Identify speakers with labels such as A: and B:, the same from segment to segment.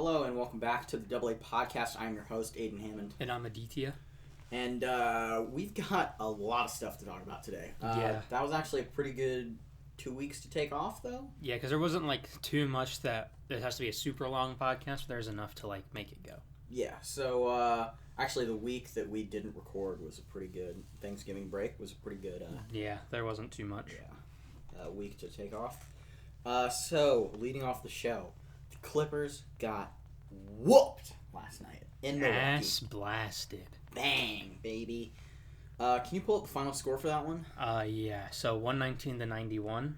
A: Hello and welcome back to the Double A Podcast. I'm your host, Aiden Hammond.
B: And I'm Aditya.
A: And we've got a lot of stuff to talk about today.
B: Yeah.
A: That was actually a pretty good 2 weeks to take off, though.
B: Yeah, because there wasn't, too much that it has to be a super long podcast, but there's enough to, make it go.
A: Yeah, so actually the week that we didn't record was a pretty good Thanksgiving break. Was a pretty good...
B: yeah, there wasn't too much.
A: Yeah, week to take off. So, leading off the show, the Clippers got whooped last night in Milwaukee.
B: Ass blasted.
A: Bang, baby. Can you pull up the final score for that one?
B: Yeah, so 119-91.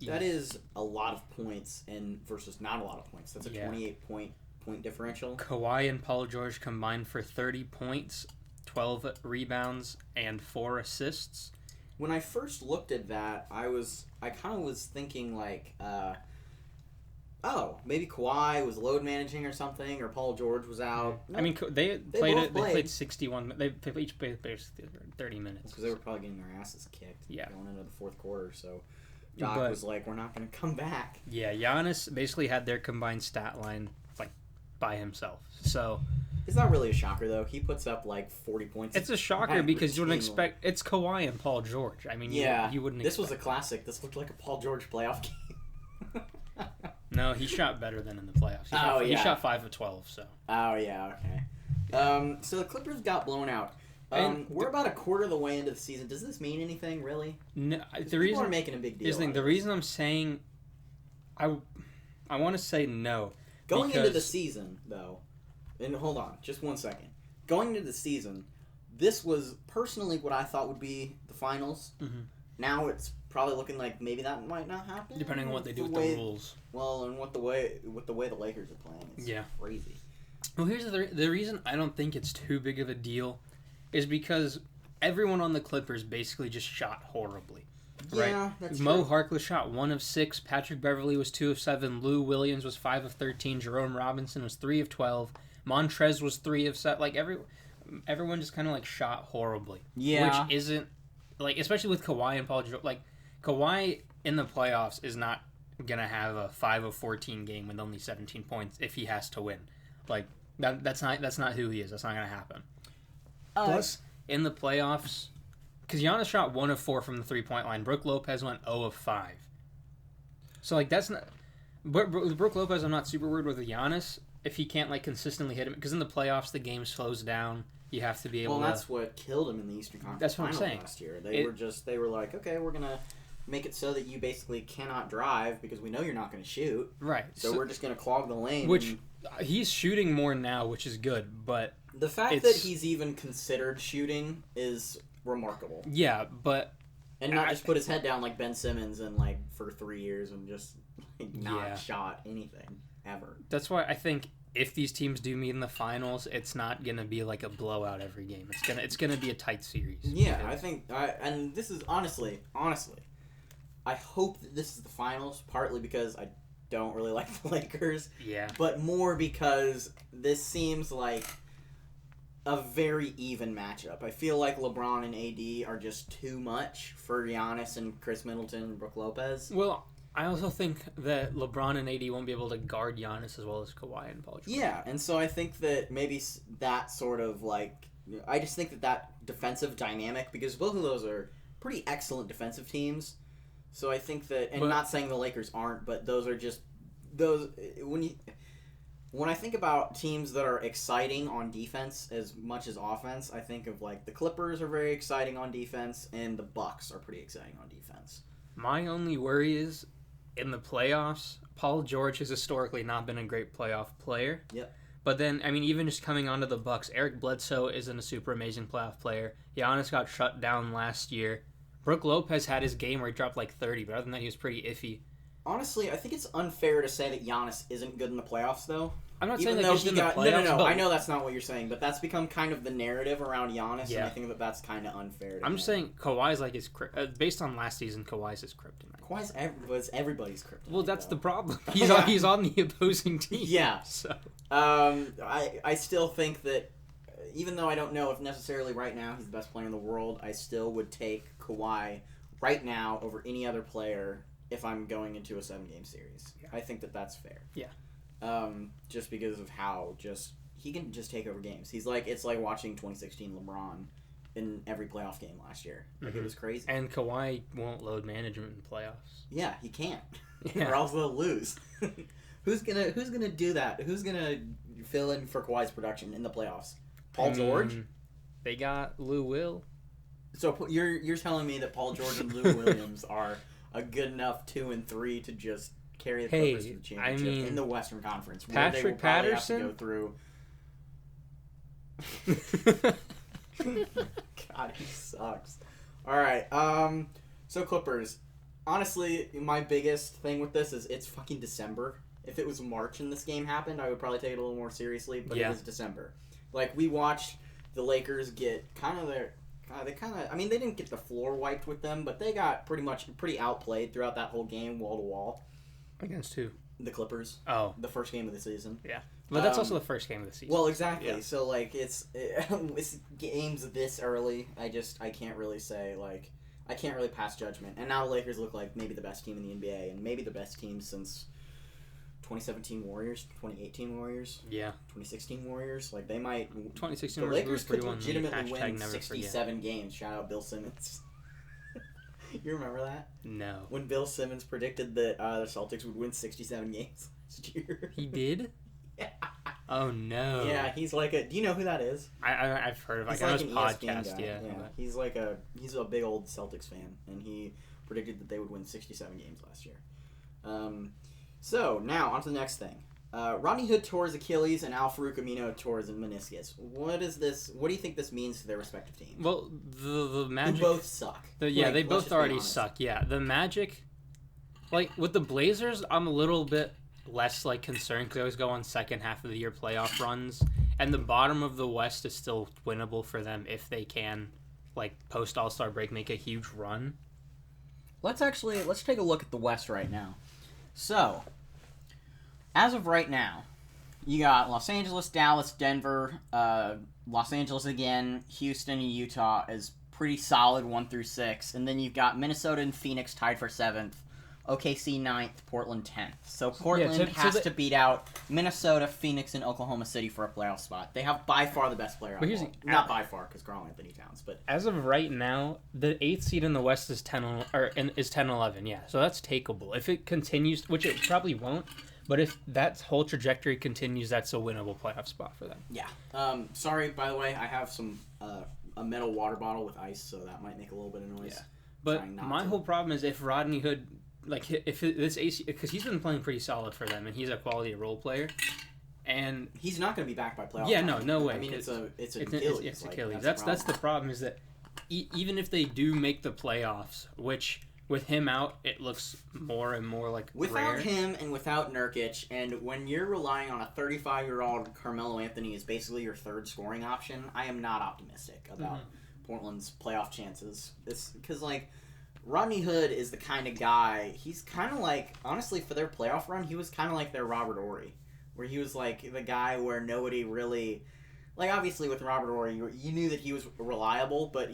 A: That is a lot of points versus not a lot of points. That's a 28-point differential.
B: Kawhi and Paul George combined for 30 points, 12 rebounds, and 4 assists.
A: When I first looked at that, I kind of was thinking maybe Kawhi was load managing or something, or Paul George was out.
B: I mean, they played 61. They each played basically 30 minutes
A: because they were probably getting their asses kicked.
B: Yeah.
A: Going into the fourth quarter, so Doc was like, "We're not going to come back."
B: Yeah, Giannis basically had their combined stat line by himself. So
A: it's not really a shocker though. He puts up 40 points.
B: It's a shocker because you wouldn't expect it's Kawhi and Paul George. I mean, you wouldn't.
A: This was a classic. This looked like a Paul George playoff game.
B: No, he shot better than in the playoffs. He shot 5 of 12. So.
A: Oh yeah, okay. So the Clippers got blown out. We're about a quarter of the way into the season. Does this mean anything really?
B: No,
A: people are making a big deal.
B: The reason I'm saying, I want to say no.
A: Going into the season, though, and hold on, just 1 second. Going into the season, this was personally what I thought would be the finals.
B: Mm-hmm.
A: Now it's probably looking like maybe that might not happen.
B: Depending on what they do with the rules.
A: Well, and with the way the Lakers are playing, it's crazy.
B: Well, here's the reason I don't think it's too big of a deal is because everyone on the Clippers basically just shot horribly. Right?
A: Yeah, that's
B: Mo
A: true.
B: Harkless shot 1 of 6. Patrick Beverley was 2 of 7. Lou Williams was 5 of 13. Jerome Robinson was 3 of 12. Montrez was 3 of 7. Everyone just kind of shot horribly.
A: Yeah.
B: Which isn't especially with Kawhi and Paul George. Kawhi in the playoffs is not gonna have a 5 of 14 game with only 17 points if he has to win. That's not who he is. That's not gonna happen. Plus, in the playoffs. Because Giannis shot 1 of 4 from the 3-point line. Brook Lopez went 0 of 5. So, that's not... But with Brook Lopez, I'm not super worried with Giannis if he can't, consistently hit him. Because in the playoffs, the game slows down. You have to be able to...
A: Well, that's what killed him in the Eastern Conference
B: That's what
A: Finals
B: I'm saying.
A: Last year. They were like, okay, we're going to make it so that you basically cannot drive because we know you're not going to shoot.
B: Right.
A: So we're just going to clog the lane.
B: Which, he's shooting more now, which is good, but...
A: The fact that he's even considered shooting is... remarkable.
B: Yeah, but...
A: And not just put his head down like Ben Simmons and for 3 years and just not shot anything ever.
B: That's why I think if these teams do meet in the finals, it's not gonna be a blowout every game. It's gonna be a tight series.
A: Yeah, I think and this is honestly, I hope that this is the finals, partly because I don't really like the Lakers.
B: Yeah.
A: But more because this seems like a very even matchup. I feel like LeBron and AD are just too much for Giannis and Chris Middleton and Brook Lopez.
B: Well, I also think that LeBron and AD won't be able to guard Giannis as well as Kawhi and Paul George.
A: Yeah, and so I think that maybe that sort of I just think that defensive dynamic, because both of those are pretty excellent defensive teams. So I think that, and not saying the Lakers aren't, but those are just those when I think about teams that are exciting on defense as much as offense, I think of the Clippers are very exciting on defense, and the Bucks are pretty exciting on defense.
B: My only worry is, in the playoffs, Paul George has historically not been a great playoff player.
A: Yep.
B: But then, I mean, even just coming onto the Bucks, Eric Bledsoe isn't a super amazing playoff player. Giannis got shut down last year. Brook Lopez had his game where he dropped 30, but other than that, he was pretty iffy.
A: Honestly, I think it's unfair to say that Giannis isn't good in the playoffs, though.
B: I'm not saying that he's in the playoffs.
A: No. I know that's not what you're saying, but that's become kind of the narrative around Giannis, and I think that's kind of unfair.
B: I'm just saying Kawhi's based on last season, Kawhi's his kryptonite.
A: Kawhi's everybody's kryptonite.
B: Well, that's the problem. He's on the opposing team.
A: Yeah.
B: So,
A: I still think that even though I don't know if necessarily right now he's the best player in the world, I still would take Kawhi right now over any other player if I'm going into a 7-game series. Yeah. I think that that's fair.
B: Yeah.
A: just because of how he can just take over games. It's like watching 2016 LeBron in every playoff game last year. Like, it was crazy.
B: And Kawhi won't load management in playoffs.
A: Yeah, he can't.
B: Yeah.
A: Or else they'll lose. Who's gonna do that? Who's gonna fill in for Kawhi's production in the playoffs? Paul George?
B: They got Lou Will.
A: So you're telling me that Paul George and Lou Williams are a good enough 2 and 3 to just carry the Clippers to the championship in the Western Conference, where they will probably have to go through. God, he sucks. All right. So Clippers. Honestly, my biggest thing with this is it's fucking December. If it was March and this game happened, I would probably take it a little more seriously. But it was December. Like, we watched the Lakers get they didn't get the floor wiped with them, but they got pretty outplayed throughout that whole game, wall to wall.
B: Against who?
A: The Clippers.
B: Oh,
A: the first game of the season.
B: Yeah, but that's also the first game of the season.
A: Well, exactly. Yeah. So like, it's games this early. I can't really say like. I can't really pass judgment. And now the Lakers look like maybe the best team in the NBA and maybe the best team since 2017 Warriors, 2018 Warriors, 2016 Warriors. Like, they might...
B: 2016
A: the Lakers could
B: Warriors
A: legitimately win 67 games. Shout out Bill Simmons. You remember that?
B: No.
A: When Bill Simmons predicted that the Celtics would win 67 games last year.
B: He did?
A: Yeah.
B: Oh, no.
A: Yeah, he's like a... Do you know who that is?
B: I've heard of him.
A: He's
B: I know
A: like
B: his podcast,
A: guy.
B: yeah.
A: But... He's a big old Celtics fan, and he predicted that they would win 67 games last year. So, now, on to the next thing. Rodney Hood tore his Achilles, and Al-Farouq Amino tore his meniscus. What do you think this means to their respective teams?
B: Well, the Magic...
A: Who both suck.
B: They both already suck, yeah. The Magic... Like, with the Blazers, I'm a little bit... less like concerned because they always go on second half of the year playoff runs, and the bottom of the West is still winnable for them if they can, like, post All-Star break, make a huge run.
A: Let's take a look at the West right now. So, as of right now, you got Los Angeles, Dallas, Denver, Los Angeles again, Houston, and Utah is pretty solid 1-6, and then you've got Minnesota and Phoenix tied for 7th. OKC 9th, Portland 10th. So Portland has to beat out Minnesota, Phoenix, and Oklahoma City for a playoff spot. They have by far the best player on the ball. Not by far, because Karl-Anthony Towns. But
B: as of right now, the 8th seed in the West is 10-11. Yeah, so that's takeable. If it continues, which it probably won't, but if that whole trajectory continues, that's a winnable playoff spot for them.
A: Yeah. Sorry, by the way, I have a metal water bottle with ice, so that might make a little bit of noise.
B: Yeah. But my whole problem is if Rodney Hood... Like, if this AC... Because he's been playing pretty solid for them, and he's a quality role player. And...
A: He's not going to be back by playoff
B: time. Yeah, no way.
A: I mean, it's Achilles.
B: It's Achilles. That's the problem, is that even if they do make the playoffs, which, with him out, it looks more and more like
A: without him and without Nurkic, and when you're relying on a 35-year-old Carmelo Anthony as basically your third scoring option, I am not optimistic about Portland's playoff chances. Because, like... Rodney Hood is the kind of guy, he's kind of like, honestly, for their playoff run, he was kind of like their Robert Horry, where he was like the guy where nobody really, like, obviously with Robert Horry, you knew that he was reliable, but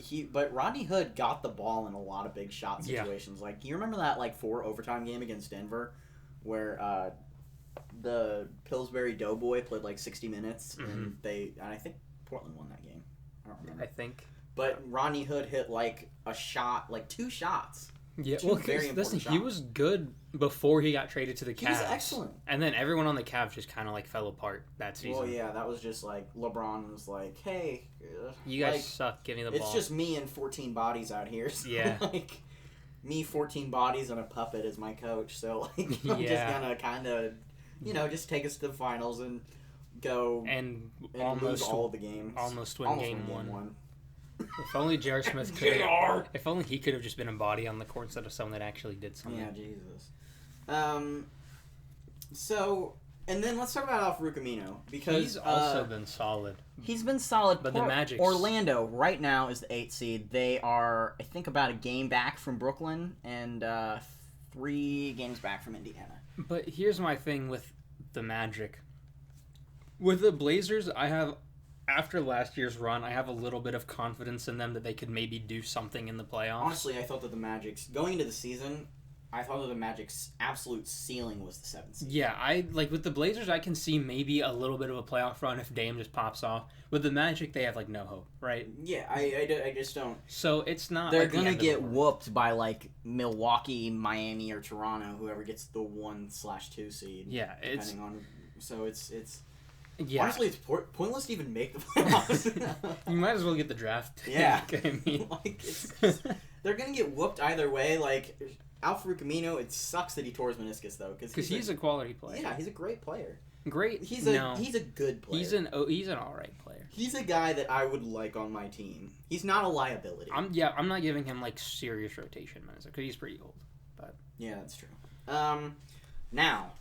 A: Rodney Hood got the ball in a lot of big shot situations. Yeah. Like, you remember that, like, 4 overtime game against Denver, where the Pillsbury Doughboy played like 60 minutes, and I think Portland won that game. I don't remember.
B: I think.
A: But Rodney Hood hit, like, a shot, like, 2 shots.
B: Yeah, well, he was good before he got traded to the Cavs. He was
A: excellent.
B: And then everyone on the Cavs just kind of, like, fell apart that season.
A: Well, yeah, that was just, like, LeBron was like, hey...
B: you guys suck, give me the ball.
A: It's just me and 14 bodies out here. So,
B: yeah.
A: Like, me, 14 bodies, and a puppet as my coach. So, like, I'm just gonna kind of, just take us to the finals and go...
B: And
A: almost lose all the games.
B: Almost win game one. If only J.R. Smith could. If only he could have just been a body on the court instead of someone that actually did something.
A: Yeah, Jesus. So, and then let's talk about Al-Farouq Amino, because
B: he's also been solid.
A: He's been solid,
B: but the Magic.
A: Orlando right now is the 8th seed. They are, I think, about a game back from Brooklyn and 3 games back from Indiana.
B: But here's my thing with the Magic. With the Blazers, after last year's run, I have a little bit of confidence in them that they could maybe do something in the playoffs.
A: Honestly, I thought that the Magic, going into the season, I thought that the Magic's absolute ceiling was the 7th seed.
B: Yeah, I like with the Blazers. I can see maybe a little bit of a playoff run if Dame just pops off. With the Magic, they have like no hope, right?
A: Yeah, I just don't.
B: So it's not.
A: They're
B: like
A: gonna
B: the
A: get whooped by like Milwaukee, Miami, or Toronto, whoever gets the 1/2 seed.
B: Yeah, it's
A: depending on. So it's.
B: yeah.
A: Honestly, it's pointless to even make the playoffs.
B: You might as well get the draft.
A: Yeah,
B: I mean,
A: like they're gonna get whooped either way. Like Al-Farouq Amino, it sucks that he tore his meniscus though,
B: because he's a quality player.
A: Yeah, he's a great player.
B: Great.
A: He's a good player.
B: He's an all right player.
A: He's a guy that I would like on my team. He's not a liability.
B: I'm not giving him like serious rotation minutes because he's pretty old. But
A: yeah, that's true. Now,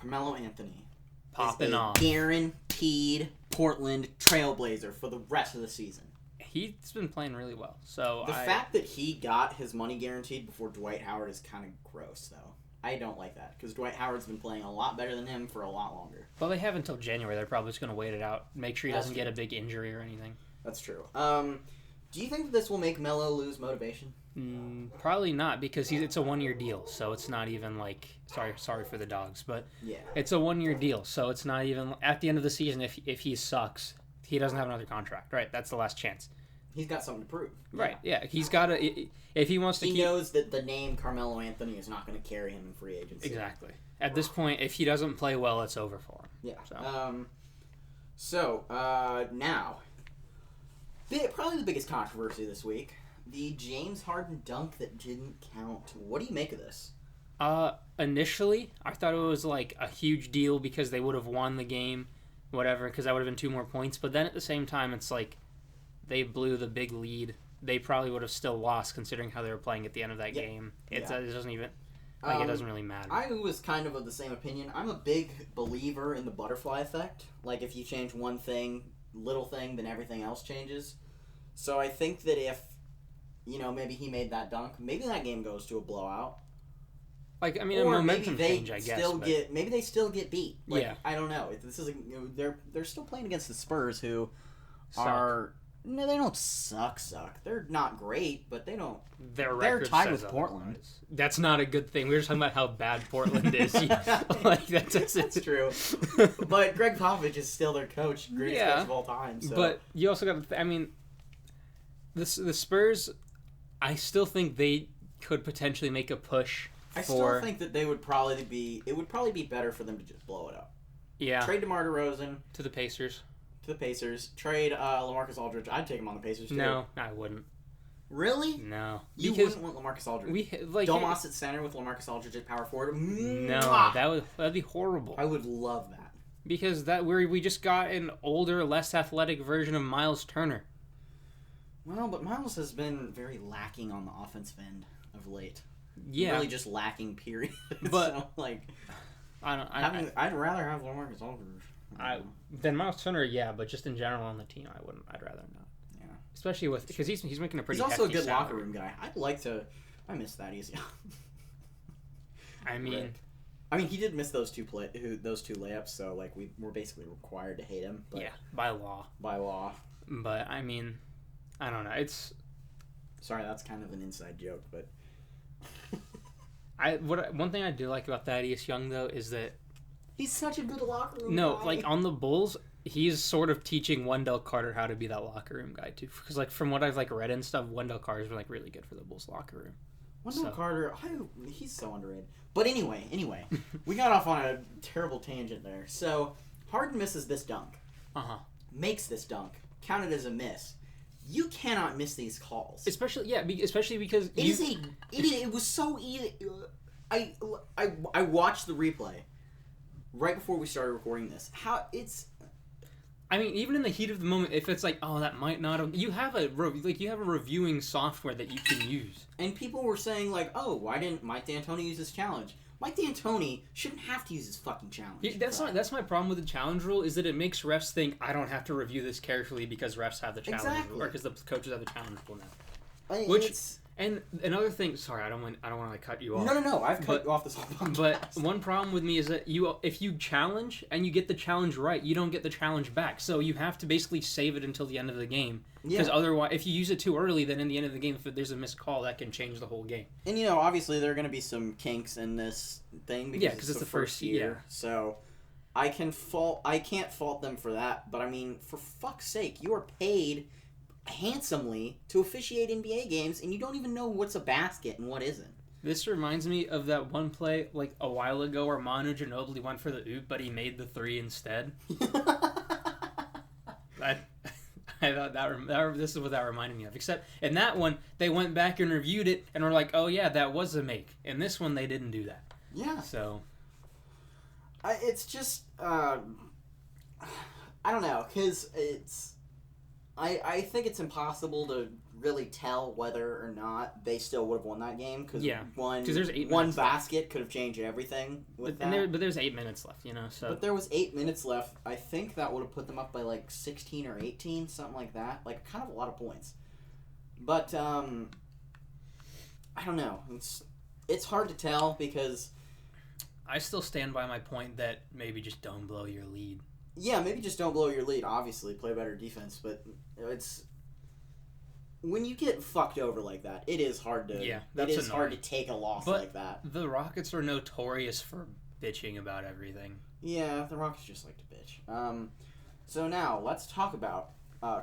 A: Carmelo Anthony
B: popping
A: is a
B: off,
A: guaranteed Portland Trailblazer for the rest of the season.
B: He's been playing really well. So
A: the fact that he got his money guaranteed before Dwight Howard is kind of gross, though. I don't like that because Dwight Howard's been playing a lot better than him for a lot longer.
B: Well, they have until January. They're probably just going to wait it out, make sure he
A: That's
B: doesn't
A: true.
B: get a big injury or anything.
A: That's true. Do you think that this will make Melo lose motivation?
B: Probably not because it's a 1-year deal, so it's not even like sorry for the dogs, but
A: yeah,
B: it's a 1-year deal, so it's not even at the end of the season. If he sucks, he doesn't have another contract, right? That's the last chance.
A: He's got something to prove.
B: Right? Yeah, he's got to. If he wants to,
A: he knows that the name Carmelo Anthony is not going to carry him in free agency.
B: Exactly. At this point, if he doesn't play well, it's over for him.
A: Yeah. So now, probably the biggest controversy this week: the James Harden dunk that didn't count. What do you make of this?
B: Initially, I thought it was like a huge deal because they would have won the game, whatever, because that would have been 2 more points. But then at the same time, it's like they blew the big lead. They probably would have still lost considering how they were playing at the end of that game. It doesn't even it doesn't really matter.
A: I was kind of the same opinion. I'm a big believer in the butterfly effect. Like if you change one thing, little thing, then everything else changes. So I think that if maybe he made that dunk, maybe that game goes to a blowout.
B: Like, I mean, or a momentum change, I guess.
A: Maybe they still get beat. Like,
B: yeah.
A: I don't know. This is they're still playing against the Spurs, who
B: suck.
A: No, they don't suck. They're not great, but they don't.
B: They're
A: tied with Portland.
B: That's not a good thing. We were talking about how bad Portland is. Like
A: that's true. But Greg Popovich is still their coach, greatest coach of all time. So.
B: But you also got. I mean, the Spurs. I still think they could potentially make a push.
A: I still think that they would probably be. It would probably be better for them to just blow it up.
B: Yeah.
A: Trade DeMar DeRozan
B: to the Pacers.
A: Trade LaMarcus Aldridge. I'd take him on the Pacers too.
B: No, I wouldn't.
A: Really?
B: No.
A: You wouldn't want LaMarcus Aldridge. Domas at center with LaMarcus Aldridge at power forward.
B: No, that'd be horrible.
A: I would love that.
B: Because we just got an older, less athletic version of Miles Turner.
A: Well, but Miles has been very lacking on the offensive end of late.
B: Yeah.
A: Really just lacking, period.
B: But
A: so, like,
B: I'd
A: rather have LaMarcus Aldridge.
B: Than Miles Turner, yeah, but just in general on the team, I wouldn't. I'd rather not.
A: Yeah.
B: Especially because he's making a pretty.
A: He's also a good
B: salary.
A: locker room guy. I miss that easy.
B: I mean,
A: he did miss those two layups, so like we're basically required to hate him. But
B: yeah, by law. But I mean, I don't know. It's
A: sorry, that's kind of an inside joke, but
B: one thing I do like about Thaddeus Young though is that
A: he's such a good locker room
B: guy.
A: Like
B: on the Bulls, he's sort of teaching Wendell Carter how to be that locker room guy too. Because like from what I've read and stuff, Wendell Carter's been like really good for the Bulls locker room.
A: Wendell Carter, he's so underrated. But anyway, we got off on a terrible tangent there. So Harden misses this dunk. Makes this dunk. Counted as a miss. You cannot miss these calls.
B: Especially because
A: it was so easy. I watched the replay right before we started recording this.
B: I mean, even in the heat of the moment, if it's like, oh, that might not have, you have a reviewing software that you can use.
A: And people were saying like, oh, why didn't Mike D'Antoni use this challenge? Mike D'Antoni shouldn't have to use his fucking challenge.
B: Yeah, that's my problem with the challenge rule is that it makes refs think I don't have to review this carefully because refs have the challenge rule, or because the coaches have the challenge rule now. And another thing, sorry, I don't want to like cut you off.
A: No. I've cut you off this whole podcast.
B: But one problem with me is that if you challenge and you get the challenge right, you don't get the challenge back. So you have to basically save it until the end of the game. Because otherwise, if you use it too early, then in the end of the game, if there's a missed call, that can change the whole game.
A: And obviously there are going to be some kinks in this thing because it's the first year.
B: Yeah.
A: So I can't fault them for that. But I mean, for fuck's sake, you are paid handsomely to officiate NBA games, and you don't even know what's a basket and what isn't.
B: This reminds me of that one play like a while ago where Manu Ginobili went for the oop, but he made the three instead. I thought this is what that reminded me of. Except in that one, they went back and reviewed it and were like, "Oh yeah, that was a make." In this one, they didn't do that.
A: Yeah.
B: So
A: it's just I don't know, because I think it's impossible to really tell whether or not they still would have won that game, because one basket could have changed everything with that.
B: But there's 8 minutes left, so.
A: But there was 8 minutes left. I think that would have put them up by like 16 or 18, something like that. Like, kind of a lot of points. But, I don't know. It's hard to tell, because...
B: I still stand by my point that maybe just don't blow your lead.
A: Yeah, maybe just don't blow your lead, obviously. Play better defense, but it's... When you get fucked over like that, it is hard to...
B: Yeah,
A: it is hard to take a loss like that.
B: The Rockets are notorious for bitching about everything.
A: Yeah, the Rockets just like to bitch. So now, let's talk about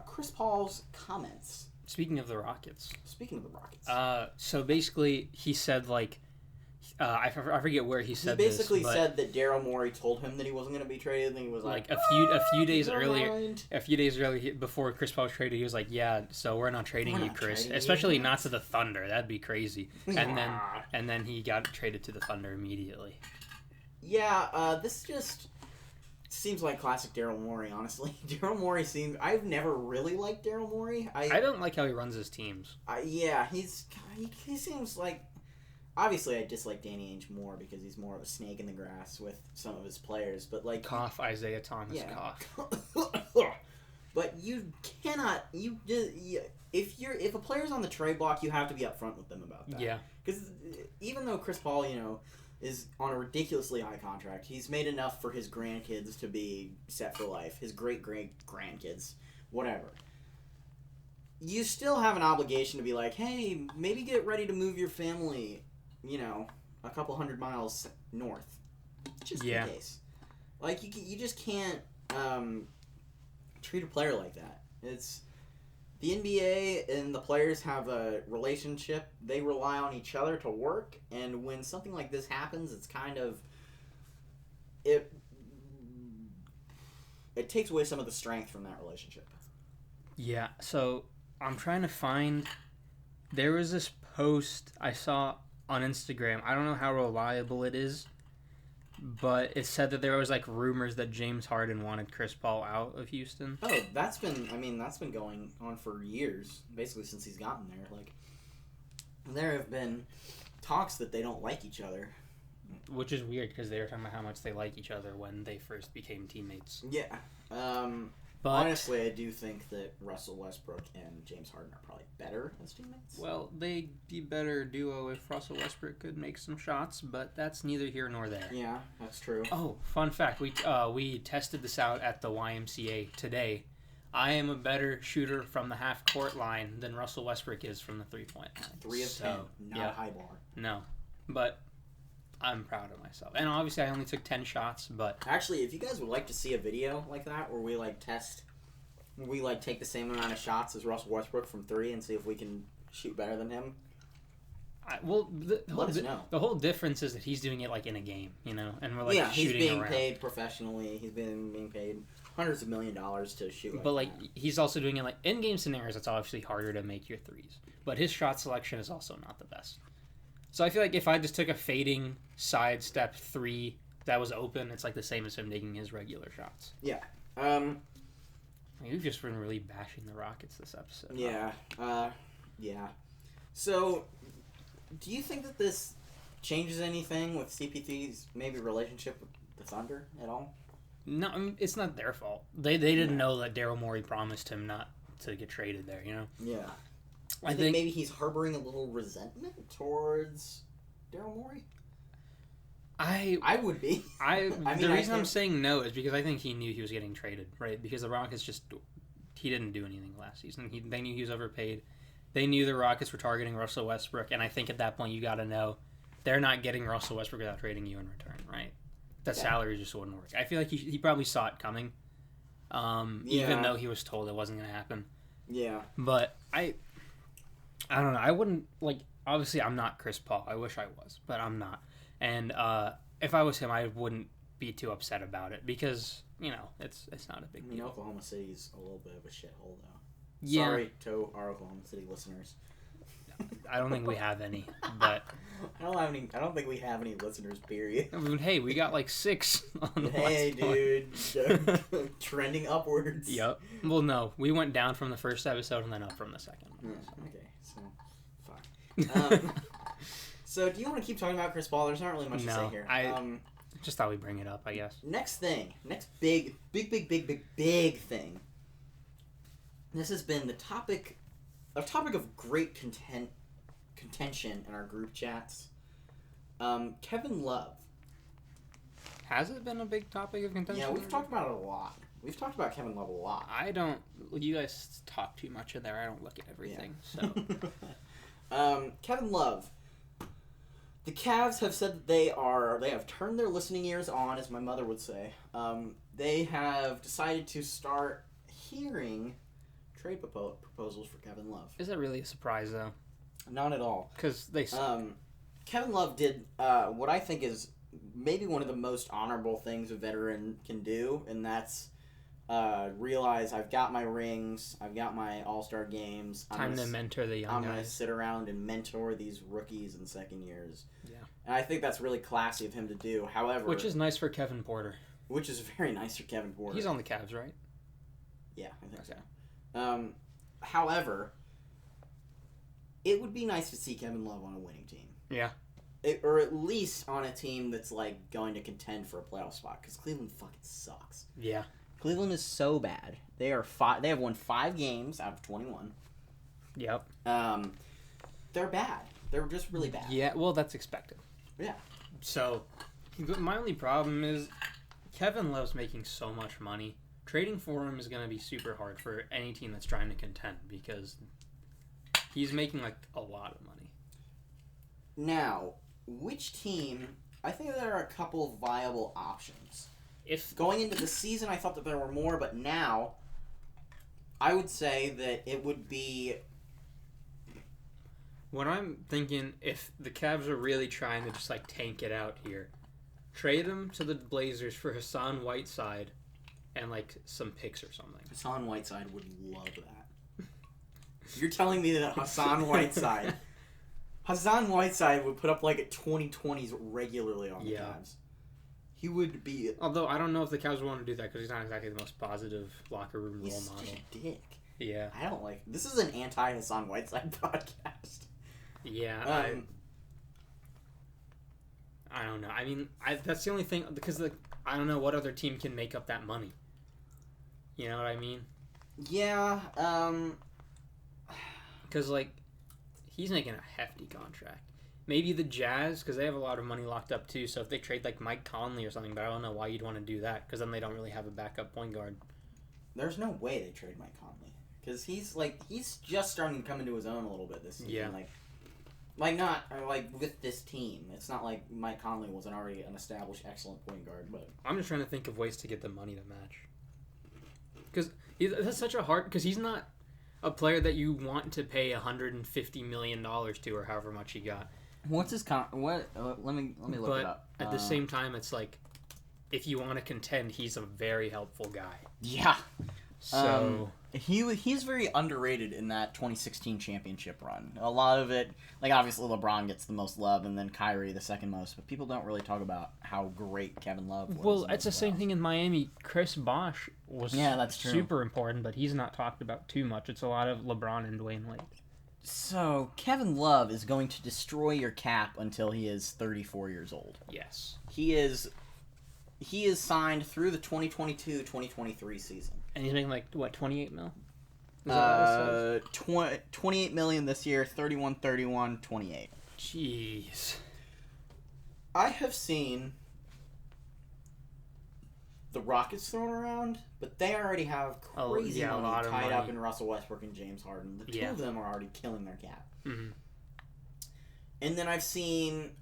A: Chris Paul's comments.
B: Speaking of the Rockets. So basically, he said, like... I forget where he said this.
A: He basically said that Daryl Morey told him that he wasn't going to be traded, and he was like
B: a few days earlier, before Chris Paul was traded, he was like, "Yeah, so we're not trading you, Chris. Especially not to the Thunder. That'd be crazy." And then he got traded to the Thunder immediately.
A: Yeah, this just seems like classic Daryl Morey. Honestly, I've never really liked Daryl Morey.
B: I don't like how he runs his teams.
A: He seems like. Obviously, I dislike Danny Ainge more because he's more of a snake in the grass with some of his players. But like,
B: cough, Isaiah Thomas, cough.
A: But you cannot. If a player's on the trade block, you have to be upfront with them about that.
B: Yeah.
A: Because even though Chris Paul, is on a ridiculously high contract, he's made enough for his grandkids to be set for life. His great grandkids, whatever. You still have an obligation to be like, hey, maybe get ready to move your family. A couple 100 miles north. Just in case. Like, you just can't treat a player like that. It's the NBA and the players have a relationship. They rely on each other to work, and when something like this happens, it's kind of it takes away some of the strength from that relationship.
B: Yeah. So I'm trying to find. There was this post I saw on Instagram. I don't know how reliable it is, but it said that there was like rumors that James Harden wanted Chris Paul out of Houston.
A: Oh, that's been going on for years, basically since he's gotten there. Like, there have been talks that they don't like each other.
B: Which is weird because they were talking about how much they like each other when they first became teammates.
A: Yeah. But honestly, I do think that Russell Westbrook and James Harden are probably better as teammates.
B: Well, they'd be better duo if Russell Westbrook could make some shots, but that's neither here nor there.
A: Yeah, that's true.
B: Oh, fun fact. We tested this out at the YMCA today. I am a better shooter from the half-court line than Russell Westbrook is from the three-point line.
A: 3 of 10, not a high bar.
B: No, but I'm proud of myself. And obviously I only took 10 shots, but...
A: Actually, if you guys would like to see a video like that where we take the same amount of shots as Russell Westbrook from 3 and see if we can shoot better than him, let us know.
B: The whole difference is that he's doing it like in a game, and we're like shooting around.
A: He's being paid professionally. He's being paid hundreds of $1 million to shoot.
B: But he's also doing it like in-game scenarios. It's obviously harder to make your threes. But his shot selection is also not the best. So I feel like if I just took a fading sidestep 3 that was open, it's like the same as him taking his regular shots.
A: Yeah.
B: We've just been really bashing the Rockets this episode.
A: Yeah. Yeah. So, do you think that this changes anything with CP3's maybe relationship with the Thunder at all?
B: No, I mean, it's not their fault. They didn't know that Daryl Morey promised him not to get traded there,
A: Yeah. I think maybe he's harboring a little resentment towards Daryl Morey. I would be.
B: The reason I'm saying no is because I think he knew he was getting traded, right? Because the Rockets he didn't do anything last season. They knew he was overpaid. They knew the Rockets were targeting Russell Westbrook, and I think at that point you got to know they're not getting Russell Westbrook without trading you in return, right? That salary just wouldn't work. I feel like he probably saw it coming, even though he was told it wasn't going to happen.
A: Yeah.
B: But I don't know. I wouldn't, obviously I'm not Chris Paul. I wish I was, but I'm not. And if I was him, I wouldn't be too upset about it because, it's not a big deal.
A: Oklahoma City's a little bit of a shithole, though.
B: Yeah.
A: Sorry to our Oklahoma City listeners.
B: I don't think we have any, but...
A: I don't think we have any listeners, period.
B: I mean, hey, we got 6 on the
A: Hey, dude. Trending upwards.
B: Yep. Well, no. We went down from the first episode and then up from the second.
A: Okay, so... Fine. So, do you want to keep talking about Chris Paul? There's not really much to say here.
B: I just thought we'd bring it up, I guess.
A: Next big thing. This has been the topic of great contention in our group chats. Kevin Love.
B: Has it been a big topic of contention?
A: Yeah, we've talked about it a lot. We've talked about Kevin Love a lot.
B: You guys talk too much in there. I don't look at everything,
A: so. Kevin Love. The Cavs have said that they have turned their listening ears on, as my mother would say. They have decided to start hearing trade proposals for Kevin Love.
B: Is that really a surprise, though?
A: Not at all.
B: Because they...
A: Kevin Love did what I think is maybe one of the most honorable things a veteran can do, and that's realize I've got my rings, I've got my all-star games.
B: Time to mentor the young guys.
A: I'm going to sit around and mentor these rookies and second years.
B: Yeah. And
A: I think that's really classy of him to do. However...
B: Which is nice for Kevin Porter.
A: Which is very nice for Kevin Porter.
B: He's on the Cavs, right?
A: Yeah, I think so. However, it would be nice to see Kevin Love on a winning team.
B: Yeah.
A: Or at least on a team that's going to contend for a playoff spot, because Cleveland fucking sucks.
B: Yeah.
A: Cleveland is so bad. They have won 5 games out of 21.
B: Yep.
A: They're bad. They're just really bad.
B: Yeah, well, that's expected.
A: Yeah.
B: So, my only problem is Kevin Love's making so much money. Trading for him is going to be super hard for any team that's trying to contend because he's making a lot of money.
A: Now, which team? I think there are a couple of viable options.
B: If
A: going into the season, I thought that there were more, but now I would say that it would be...
B: What I'm thinking, if the Cavs are really trying to just tank it out here, trade him to the Blazers for Hassan Whiteside and some picks or something.
A: Hassan Whiteside would love that. You're telling me that Hassan Whiteside would put up a 2020s regularly on the Cavs. He would be...
B: Although, I don't know if the Cavs want to do that because he's not exactly the most positive locker room role model.
A: He's such a dick.
B: Yeah.
A: I don't like... This is an anti-Hassan Whiteside podcast.
B: Yeah. I don't know. I mean, that's the only thing... Because I don't know what other team can make up that money. You know what I mean?
A: Yeah.
B: Because, he's making a hefty contract. Maybe the Jazz, because they have a lot of money locked up too. So if they trade Mike Conley or something, but I don't know why you'd want to do that, because then they don't really have a backup point guard.
A: There's no way they trade Mike Conley, because he's just starting to come into his own a little bit this season.
B: Yeah.
A: Not with this team. It's not like Mike Conley wasn't already an established excellent point guard, but
B: I'm just trying to think of ways to get the money to match. Because that's such a hard, because he's not a player that you want to pay $150 million to, or however much he got.
A: What's his what? Let me look it up.
B: At the same time, it's if you want to contend, he's a very helpful guy.
A: Yeah.
B: So
A: he's very underrated in that 2016 championship run. A lot of it, obviously LeBron gets the most love, and then Kyrie the second most. But people don't really talk about how great Kevin Love was.
B: Well, it's the same thing in Miami. Chris Bosh was
A: that's true.
B: Super important, but he's not talked about too much. It's a lot of LeBron and Dwayne Wade.
A: So, Kevin Love is going to destroy your cap until he is 34 years old.
B: Yes.
A: He is signed through the 2022-2023 season.
B: And he's making, 28 mil? that what it says?
A: 28 million this year, 31, 31, 28.
B: Jeez.
A: I have seen the Rockets thrown around, but they already have crazy money tied up in Russell Westbrook and James Harden. The two of them are already killing their cap.
B: Mm-hmm.
A: And then I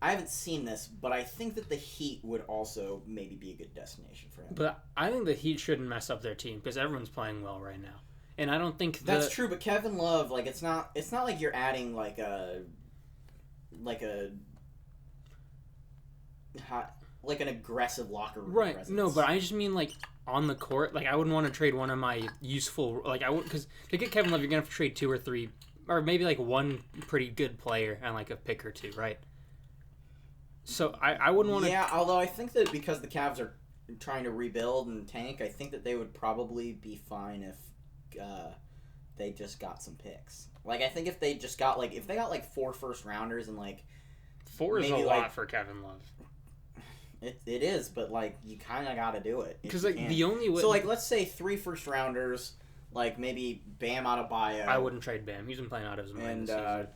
A: haven't seen this, but I think that the Heat would also maybe be a good destination for him.
B: But I think the Heat shouldn't mess up their team because everyone's playing well right now. And I don't think
A: that's true, but Kevin Love, like, it's not like you're adding like an aggressive locker room presence.
B: No, but I just mean like on the court. Like I wouldn't want to trade one of my useful because to get Kevin Love, you're gonna have to trade 2 or 3, or maybe like one pretty good player and like a pick or 2, right? So I wouldn't want to.
A: Yeah, although I think that because the Cavs are trying to rebuild and tank, I think that they would probably be fine if they just got some picks. Like I think if they got 4 first rounders and like
B: 4 is a lot for Kevin Love.
A: It is, but like you kind of got to do it
B: because like the only way.
A: So like let's say 3 first rounders, like maybe Bam Adebayo.
B: I wouldn't trade Bam. He's been playing out of his mind.
A: And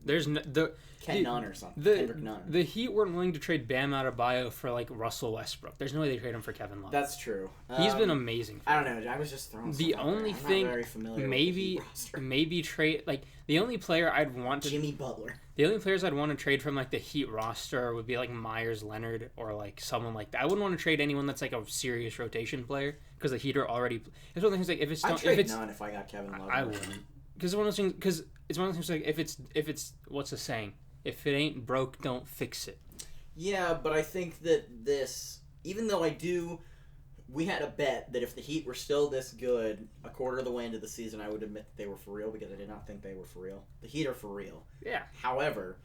B: there's
A: Nunn or something. Kendrick Nunn.
B: The Heat weren't willing to trade Bam Adebayo for like Russell Westbrook. There's no way they trade him for Kevin Love.
A: That's true.
B: He's been amazing.
A: I don't know. I was just throwing.
B: The only thing,
A: not very familiar
B: maybe trade like the only player I'd want to
A: Jimmy Butler.
B: The only players I'd want to trade from like the Heat roster would be like Myers Leonard or like someone like that. I wouldn't want to trade anyone that's like a serious rotation player because the Heat are already. It's one of the things like if it's
A: I'd trade Nunn if I got Kevin Love.
B: I wouldn't because it's one of those things. Because it's one of those things like if it's what's the saying? If it ain't broke, don't fix it.
A: Yeah, but I think that this, even though we had a bet that if the Heat were still this good a quarter of the way into the season, I would admit that they were for real because I did not think they were for real. The Heat are for real.
B: Yeah.
A: However,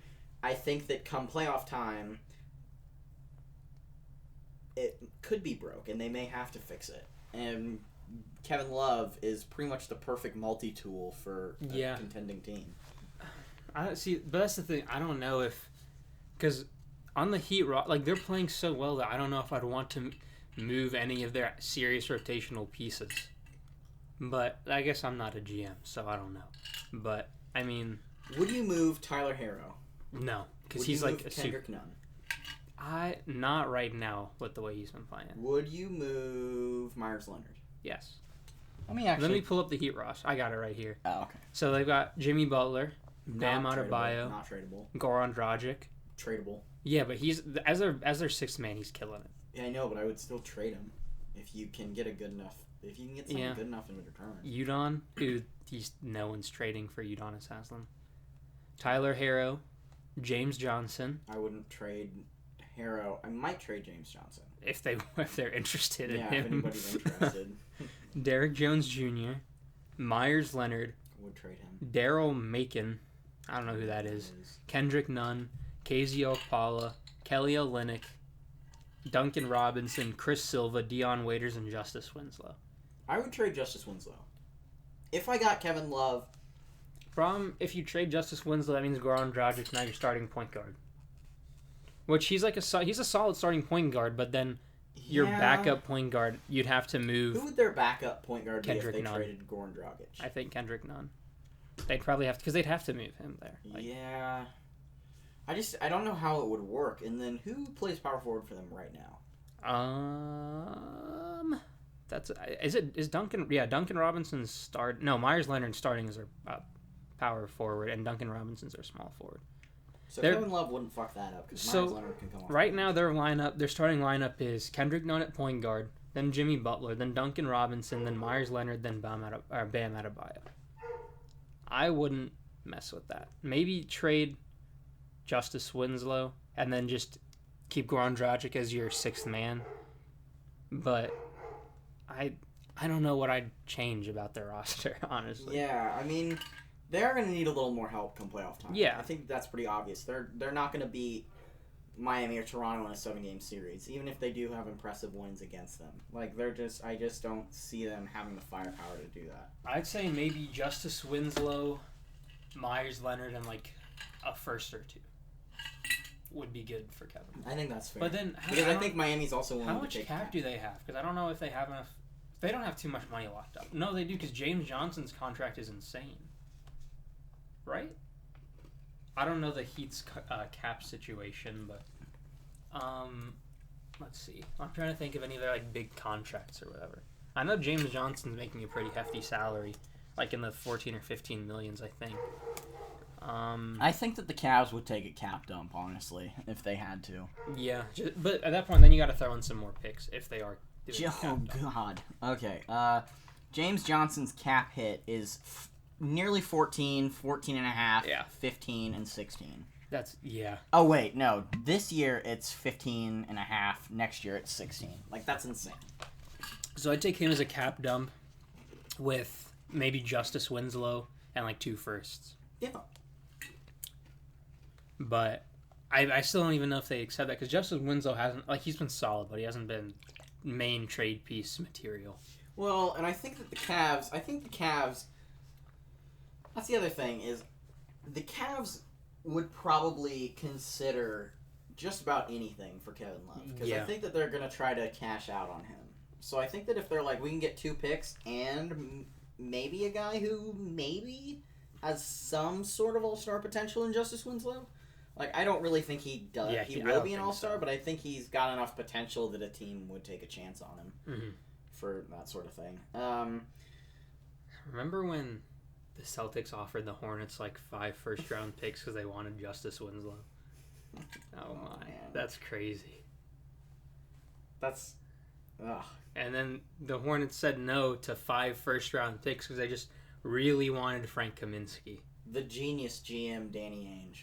A: I think that come playoff time, it could be broke, and they may have to fix it. And Kevin Love is pretty much the perfect multi-tool for a contending team.
B: I don't see, but that's the thing. I don't know if, because on the Heat, like they're playing so well that I don't know if I'd want to move any of their serious rotational pieces. But I guess I'm not a GM, so I don't know. But I mean,
A: would you move Tyler Herro?
B: No, because he's like a
A: Kendrick Nunn.
B: Not right now with the way he's been playing.
A: Would you move Myers Leonard?
B: Yes.
A: Let
B: me pull up the Heat roster. I got it right here.
A: Oh, okay.
B: So they've got Jimmy Butler. Bam Adebayo,
A: not tradable.
B: Goran Dragic,
A: tradable.
B: Yeah, but he's as their sixth man, he's killing it.
A: Yeah, I know, but I would still trade him if you can get if you can get something good enough in return.
B: Udon, who no one's trading for Udonis Haslem. Tyler Herro, James Johnson.
A: I wouldn't trade Herro. I might trade James Johnson
B: if they're interested in him.
A: Yeah, if anybody's interested.
B: Derek Jones Jr., Myers Leonard.
A: I would trade him.
B: Daryl Macon. I don't know who that is. Kendrick Nunn, KZ Okpala, Kelly Olynyk, Duncan Robinson, Chris Silva, Dion Waiters, and Justice Winslow.
A: I would trade Justice Winslow. If I got Kevin Love.
B: If you trade Justice Winslow, that means Goran Dragic's now your starting point guard. Which he's a solid starting point guard, but then your backup point guard, you'd have to move.
A: Who would their backup point guard be if they
B: Nunn.
A: traded Goran Dragic?
B: I think Kendrick Nunn. They'd probably have to, because they'd have to move him there.
A: Yeah. I don't know how it would work. And then who plays power forward for them right now?
B: Is Duncan? Yeah, Duncan Robinson's start. No, Myers Leonard starting as their power forward, and Duncan Robinson's their small forward.
A: So Kevin Love wouldn't fuck that up because Myers Leonard can come off.
B: Right now, their starting lineup is Kendrick Nunn at point guard, then Jimmy Butler, then Duncan Robinson, then Myers Leonard, then Bam Adebayo. I wouldn't mess with that. Maybe trade Justice Winslow and then just keep Goran Dragic as your sixth man. But I don't know what I'd change about their roster, honestly.
A: Yeah, I mean, they're going to need a little more help come playoff time.
B: Yeah.
A: I think that's pretty obvious. They're not going to beat Miami or Toronto in a 7-game series, even if they do have impressive wins against them. Like, I just don't see them having the firepower to do that.
B: I'd say maybe Justice Winslow, Myers Leonard, and like a first or two would be good for Kevin.
A: I think that's fair.
B: But then,
A: I think Miami's also willing
B: how
A: to
B: much
A: take
B: cap do they have? Because I don't know if they have enough They don't have too much money locked up. No, they do, because James Johnson's contract is insane. Right? I don't know the Heat's cap situation, but let's see. I'm trying to think of any of their like big contracts or whatever. I know James Johnson's making a pretty hefty salary, like in the 14 or 15 millions, I think.
A: I think that the Cavs would take a cap dump, honestly, if they had to.
B: Yeah, but at that point, then you got to throw in some more picks if they are doing a cap dump.
A: God. Okay. James Johnson's cap hit is nearly 14, 14 and a half, 15, and 16.
B: That's, yeah.
A: Oh, wait, no. This year it's 15 and a half. Next year it's 16. Like, that's insane.
B: So I'd take him as a cap dump with maybe Justice Winslow and like 2 firsts.
A: Yeah.
B: But I still don't even know if they accept that, because Justice Winslow hasn't, like, he's been solid, but he hasn't been main trade piece material.
A: Well, and I think that the Cavs, that's the other thing, is the Cavs would probably consider just about anything for Kevin Love. Because I think that they're going to try to cash out on him. So I think that if they're like, we can get 2 picks and maybe a guy who maybe has some sort of all-star potential in Justice Winslow. Like, I don't really think he does.
B: Yeah,
A: he will be an all-star, but I think he's got enough potential that a team would take a chance on him for that sort of thing.
B: Remember when the Celtics offered the Hornets like 5 first-round picks because they wanted Justice Winslow? Oh my,
A: man.
B: That's crazy.
A: That's, ugh.
B: And then the Hornets said no to 5 first-round picks because they just really wanted Frank Kaminsky.
A: The genius GM, Danny Ainge.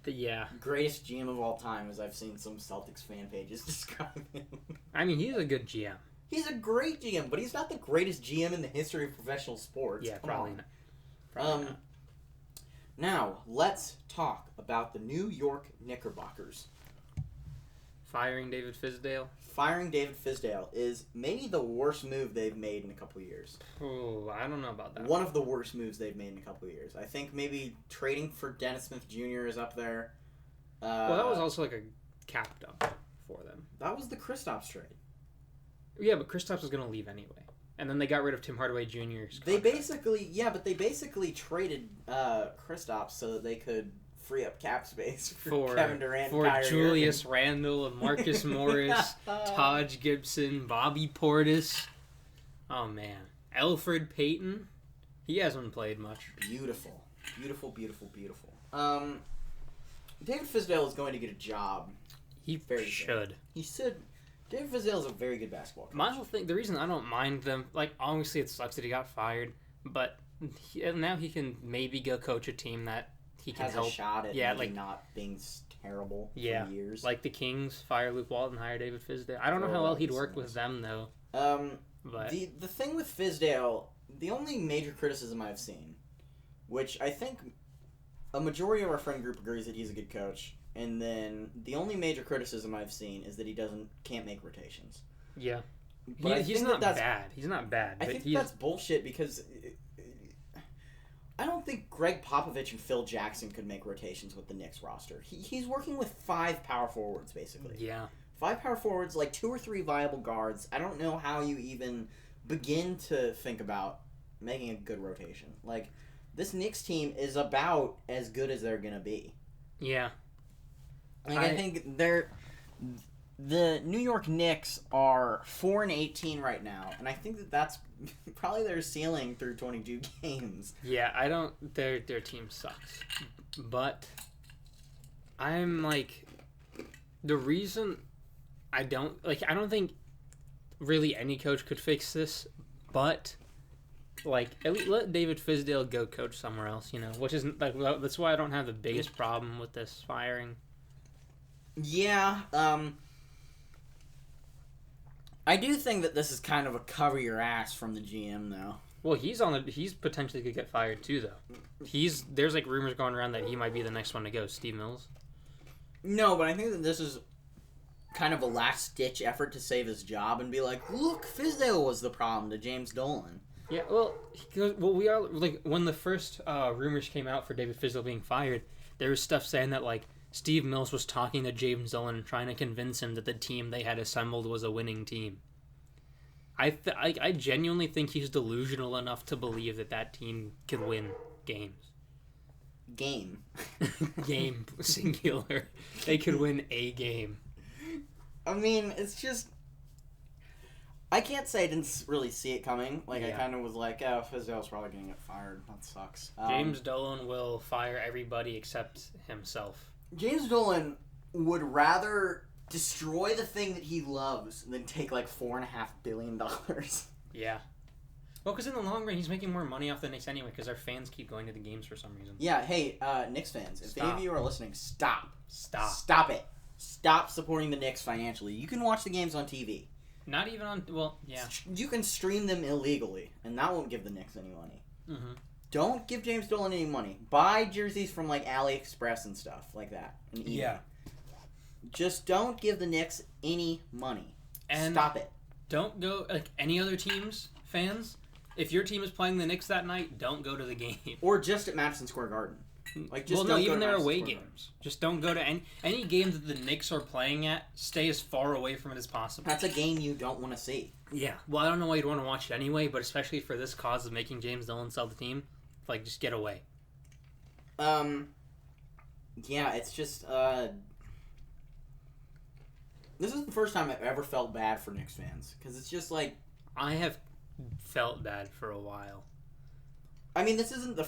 B: Yeah.
A: Greatest GM of all time, as I've seen some Celtics fan pages describe him.
B: I mean, he's a good GM.
A: He's a great GM, but he's not the greatest GM in the history of professional sports.
B: Yeah, probably not. Probably not.
A: Now, let's talk about the New York Knickerbockers.
B: Firing David Fizdale?
A: Firing David Fizdale is maybe the worst move they've made in a couple of years.
B: Oh, I don't know about that.
A: One of the worst moves they've made in a couple of years. I think maybe trading for Dennis Smith Jr. is up there.
B: Well, that was also like a cap dump for them.
A: That was the Kristaps trade.
B: Yeah, but Kristaps was going to leave anyway. And then they got rid of Tim Hardaway Jr.'s contract.
A: They basically traded Kristaps so that they could free up cap space for Kevin Durant,
B: for
A: Kyrie
B: Julius
A: Irving.
B: Randle and Marcus Morris, Taj Gibson, Bobby Portis. Oh man, Elfrid Payton. He hasn't played much.
A: Beautiful. David Fizdale is going to get a job.
B: He should.
A: He should. David Fizdale is a very good basketball coach.
B: My whole thing, the reason I don't mind them, like, obviously it sucks that he got fired, but now he can maybe go coach a team that he can help.
A: A shot at not being terrible for years.
B: Like the Kings fire Luke Walton, hire David Fizdale. I don't know how well he'd work with them though.
A: But the thing with Fizdale, the only major criticism I've seen, which I think a majority of our friend group agrees that he's a good coach, and then the only major criticism I've seen is that he can't make rotations.
B: Yeah,
A: but
B: he's not bad. He's not bad.
A: I think that's bullshit because I don't think Greg Popovich and Phil Jackson could make rotations with the Knicks roster. He's working with 5 power forwards, basically.
B: Yeah.
A: 5 power forwards, like 2 or 3 viable guards. I don't know how you even begin to think about making a good rotation. Like, this Knicks team is about as good as they're going to be.
B: Yeah.
A: Like, I think the New York Knicks are 4-18 right now, and I think that that's probably their ceiling through 22 games.
B: Yeah, their team sucks. But I'm like, the reason I don't think really any coach could fix this, but like, at least let David Fizdale go coach somewhere else, which isn't like, that's why I don't have the biggest problem with this firing.
A: Yeah, I do think that this is kind of a cover your ass from the GM, though.
B: Well, he's potentially could get fired too, though. There's like rumors going around that he might be the next one to go, Steve Mills.
A: No, but I think that this is kind of a last-ditch effort to save his job and be like, look, Fizdale was the problem to James Dolan.
B: Yeah, well, we are, like, when the first rumors came out for David Fizdale being fired, there was stuff saying that, like, Steve Mills was talking to James Dolan and trying to convince him that the team they had assembled was a winning team. I genuinely think he's delusional enough to believe that team could win games.
A: Game
B: Singular. They could win a game.
A: I mean, it's just... I can't say I didn't really see it coming. Like, I kind of was like, oh, Fizdale's probably going to get fired. That sucks.
B: James Dolan will fire everybody except himself.
A: James Dolan would rather destroy the thing that he loves than take, like, $4.5 billion.
B: Yeah. Well, because in the long run, he's making more money off the Knicks anyway, because our fans keep going to the games for some reason.
A: Yeah, hey, Knicks fans, if any of you are listening, stop.
B: Stop
A: it. Stop supporting the Knicks financially. You can watch the games on TV.
B: Not even on... Well, yeah.
A: You can stream them illegally, and that won't give the Knicks any money.
B: Mm-hmm.
A: Don't give James Dolan any money. Buy jerseys from, like, AliExpress and stuff like that. And eBay.
B: Yeah.
A: Just don't give the Knicks any money.
B: And
A: stop it.
B: Don't go... Like, any other teams, fans... If your team is playing the Knicks that night, don't go to the game.
A: Or just at Madison Square Garden. Like, just
B: even their away games. Just don't go to any game that the Knicks are playing at. Stay as far away from it as possible.
A: That's a game you don't want to see.
B: Yeah. Well, I don't know why you'd want to watch it anyway, but especially for this cause of making James Dolan sell the team, like, just get away.
A: Yeah, it's just, this is the first time I've ever felt bad for Knicks fans. Because it's just like...
B: I have felt bad for a while.
A: I mean, this is the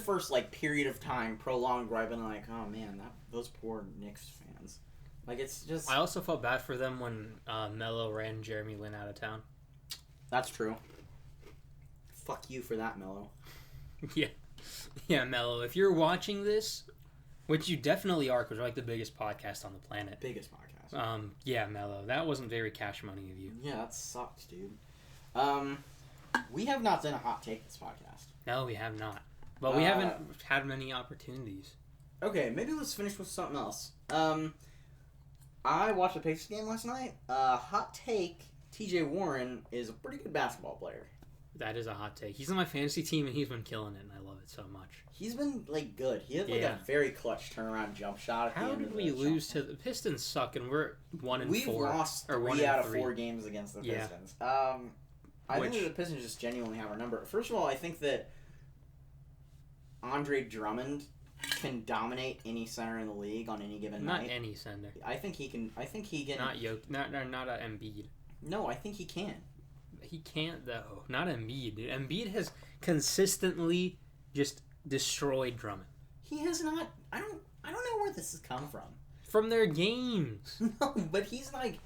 A: first, like, period of time prolonged where I've been like, oh man, those poor Knicks fans. Like, it's just...
B: I also felt bad for them when Melo ran Jeremy Lin out of town.
A: That's true. Fuck you for that, Melo.
B: Yeah, Melo, if you're watching this, which you definitely are, because we're like the biggest podcast on the planet.
A: Biggest podcast.
B: Yeah, Melo, that wasn't very cash money of you.
A: Yeah, that sucked, dude. We have not done a hot take this podcast.
B: No, we have not. But we haven't had many opportunities.
A: Okay, maybe let's finish with something else. I watched the Pacers game last night. Hot take, TJ Warren is a pretty good basketball player.
B: That is a hot take. He's on my fantasy team, and he's been killing it, and I love it so much.
A: He's been, like, good. He had, like, a very clutch turnaround jump shot at the end of the
B: How did we lose to... The Pistons suck, and we're 1-4.
A: We've lost 3 out of 4 games against the Pistons. I think that the Pistons just genuinely have our number. First of all, I think that Andre Drummond can dominate any center in the league on any given night.
B: Not any center.
A: I think he can...
B: Not Embiid.
A: No, I think he can.
B: He can't, though. Not Embiid. Dude. Embiid has consistently just destroyed Drummond.
A: He has not... I don't know where this has come from.
B: From their games.
A: No, but he's like...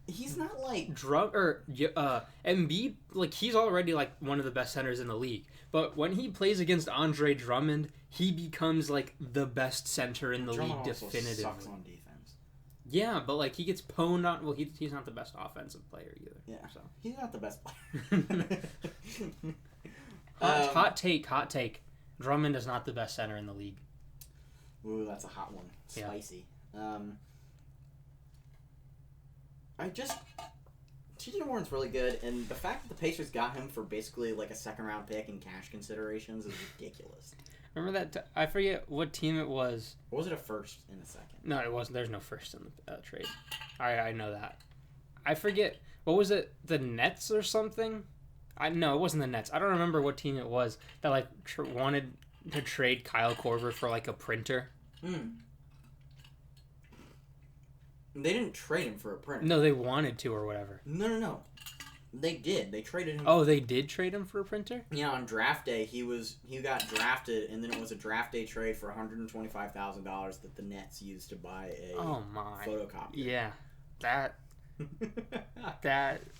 A: He's not like...
B: Embiid, like, he's already, like, one of the best centers in the league. But when he plays against Andre Drummond, he becomes, like, the best center in the league definitively.
A: Drummond sucks on defense.
B: Yeah, but, like, he gets pwned on... Well, he's not the best offensive player either.
A: Yeah,
B: so.
A: He's not the best player.
B: Hot take. Drummond is not the best center in the league.
A: Ooh, that's a hot one. Spicy. Yeah. TJ Warren's really good, and the fact that the Pacers got him for basically like a second-round pick and cash considerations is ridiculous.
B: Remember that? I forget what team it was.
A: Or was it a first and a second?
B: No, it wasn't. There's no first in the trade. I know that. I forget. What was it? The Nets or something? No, it wasn't the Nets. I don't remember what team it was that like wanted to trade Kyle Korver for like a printer.
A: They didn't trade him for a printer.
B: No, they wanted to or whatever.
A: No. They did. They traded him.
B: Oh, they did trade him for a printer?
A: Yeah, on draft day he got drafted, and then it was a draft day trade for $125,000 that the Nets used to buy a photocopier.
B: Yeah, that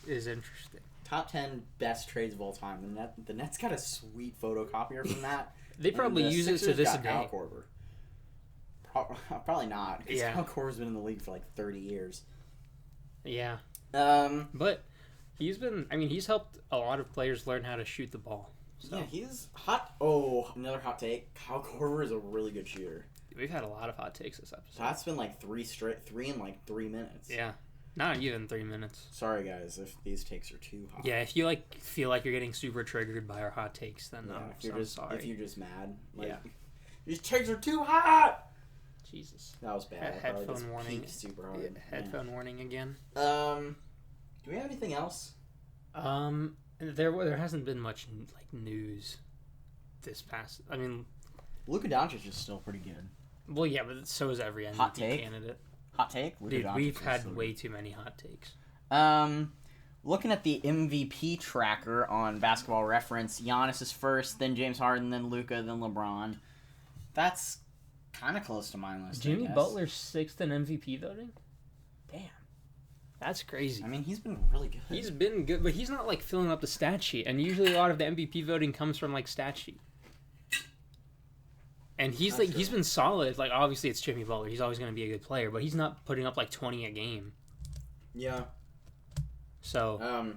B: is interesting.
A: Top 10 best trades of all time. The Nets got a sweet photocopier from that.
B: They probably use it to this day.
A: Kyle Korver. Probably not. Because Kyle Korver's been in the league for like 30 years.
B: Yeah. But he's helped a lot of players learn how to shoot the ball. So.
A: Yeah, he's hot. Oh, another hot take. Kyle Korver is a really good shooter.
B: We've had a lot of hot takes this episode.
A: That's been like 3 in like 3 minutes.
B: Yeah. Not even 3 minutes.
A: Sorry, guys, if these takes are too hot.
B: Yeah, if you feel like you're getting super triggered by our hot takes, then I'm sorry.
A: If you're just mad, these takes are too hot.
B: Jesus,
A: that was bad.
B: Headphone warning.
A: Super hard.
B: Headphone warning again.
A: Do we have anything else?
B: There hasn't been much like news this past. I mean,
A: Luka Doncic is still pretty good.
B: well, yeah, but so is every
A: Hot
B: MVP
A: take?
B: candidate.
A: Hot take? Luka
B: Dude,
A: Doncic
B: we've
A: is
B: had
A: still
B: way too many hot takes.
A: good. Looking at the MVP tracker on Basketball Reference, Giannis is first, then James Harden, then Luka, then LeBron. That's kind of close to my list. I
B: Jimmy
A: guess.
B: Butler's sixth in MVP voting.
A: Damn.
B: That's crazy.
A: I mean, he's been really good.
B: He's been good, but he's not like filling up the stat sheet. And usually a lot of the MVP voting comes from like stat sheet. And he's
A: That's
B: like he's
A: true.
B: been solid. Like obviously it's Jimmy Butler. He's always going to be a good player, but he's not putting up like 20 a game.
A: Yeah.
B: So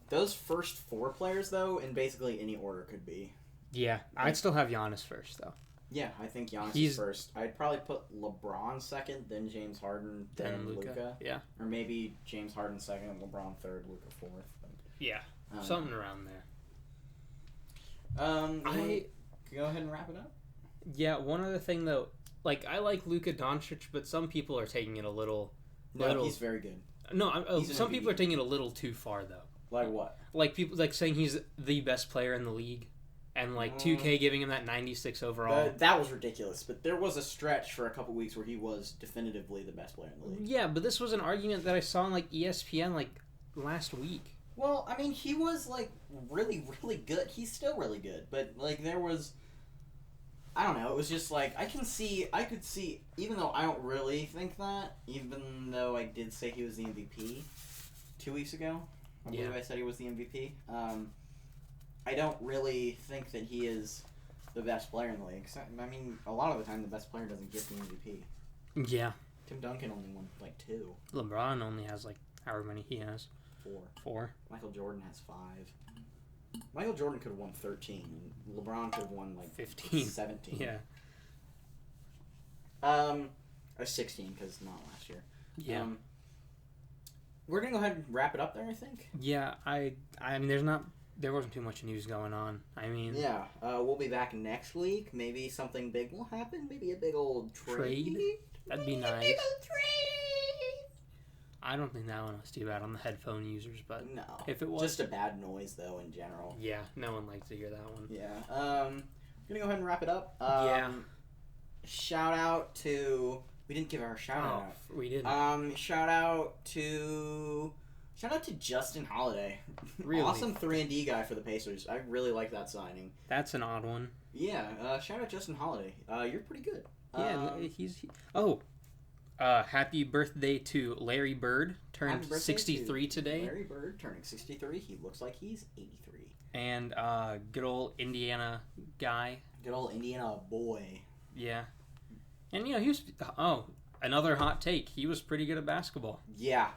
A: Those first four players, though, in basically any order could be.
B: yeah, I'd still have Giannis first though.
A: Yeah, I think Giannis
B: He's-
A: is first. I'd probably put LeBron second, then James Harden, then Luka.
B: Yeah,
A: Or maybe James Harden second, LeBron third, Luka fourth.
B: yeah,
A: Um,
B: something around there.
A: I go ahead and wrap it up.
B: Yeah, one other thing though, like I like Luka Doncic, but some people are taking it a little.
A: No, he's very good.
B: No,
A: He's an
B: some
A: MVP.
B: people are taking it a little too far though.
A: Like what?
B: Like people like saying he's the best player in the league, and like 2K giving him that 96 overall.
A: That was ridiculous. But there was a stretch for a couple weeks where he was definitively the best player in the league.
B: Yeah, but this was an argument that I saw on like ESPN like last week.
A: Well, I mean, he was like really, really good. He's still really good, but like there was, I don't know. It was just like I could see, even though I don't really think that, even though I did say he was the MVP 2 weeks ago. I believe I said he was the MVP. I don't really think that he is the best player in the league. I mean, a lot of the time, the best player doesn't get the MVP.
B: Yeah,
A: Tim Duncan only won like 2,
B: LeBron only has like however many he has.
A: 4.
B: 4.
A: Michael Jordan has 5. Michael Jordan could have won 13. And LeBron could have won like
B: 15.
A: 17.
B: Yeah.
A: Or 16 because not last year.
B: Yeah.
A: We're gonna go ahead and wrap it up there. I think.
B: Yeah. I mean, there wasn't too much news going on. I mean.
A: Yeah. We'll be back next week. Maybe something big will happen. Maybe a big old trade.
B: That'd be
A: Maybe
B: nice.
A: A big old trade.
B: I don't think that one was too bad on the headphone users, but
A: No.
B: if it was,
A: Just a bad noise though in general.
B: yeah, no one likes to hear that one.
A: Yeah. We're gonna go ahead and wrap it up.
B: Yeah.
A: Shout out to. We didn't give our shout
B: Oh,
A: out.
B: we didn't.
A: Shout out to Justin Holiday.
B: Really?
A: Awesome 3-and-D guy for the Pacers. I really like that signing.
B: That's an odd one.
A: Yeah, shout out Justin Holiday. You're pretty good.
B: Yeah, happy birthday to Larry Bird.
A: Happy
B: Turned
A: birthday
B: 63
A: to
B: today.
A: Larry Bird turning 63. He looks like he's 83.
B: And good old Indiana guy.
A: Good old Indiana boy.
B: Yeah. And, he was... Oh, another hot take. He was pretty good at basketball.
A: Yeah.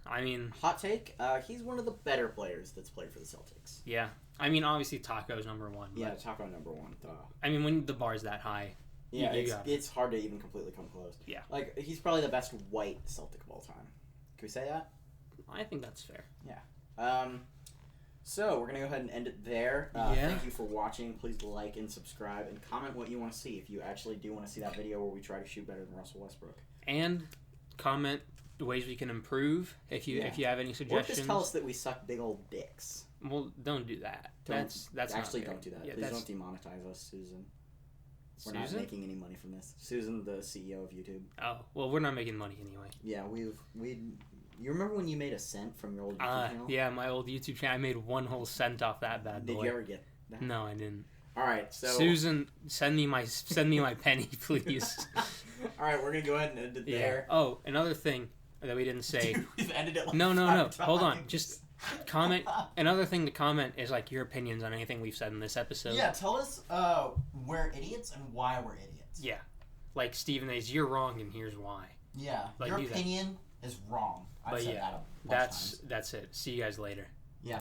B: I mean...
A: Hot take, he's one of the better players that's played for the Celtics.
B: Yeah. I mean, obviously, Taco's number one.
A: Yeah,
B: But,
A: Taco number 1.
B: I mean, when the bar's that high...
A: Yeah,
B: You got it.
A: it's hard to even completely come close.
B: Yeah.
A: Like, he's probably the best white Celtic of all time. Can we say that?
B: I think that's fair.
A: So we're gonna go ahead and end it there.
B: Yeah.
A: Thank you for watching. Please like and subscribe and comment what you want to see if you actually do want to see that video where we try to shoot better than Russell Westbrook.
B: And comment the ways we can improve if you have any
A: Or
B: suggestions.
A: just tell us that we suck big old dicks.
B: Well, don't do that. That's
A: Actually,
B: not fair.
A: don't do that.
B: Yeah,
A: Please
B: that's-
A: don't demonetize us, Susan. We're not
B: Susan?
A: making any money from this. Susan, the CEO of YouTube.
B: Oh, well, we're not making money anyway.
A: Yeah, you remember when you made a cent from your old YouTube channel?
B: Yeah, my old YouTube channel. I made 1 whole cent off that bad boy.
A: Did you ever get that?
B: No, I didn't.
A: All right, so
B: Susan, send me my penny, please.
A: All right, we're gonna go ahead and end it there.
B: Oh, another thing that we didn't say.
A: Dude, we've ended it like
B: No.
A: 5
B: Hold on.
A: times.
B: Just comment. Another thing to comment is like your opinions on anything we've said in this episode.
A: Yeah, tell us we're idiots and why we're idiots.
B: Yeah. Like Stephen A's, you're wrong and here's why.
A: Yeah,
B: Like,
A: your
B: do that.
A: opinion is wrong. I've
B: But
A: said
B: yeah,
A: that a bunch of times.
B: that's it. See you guys later.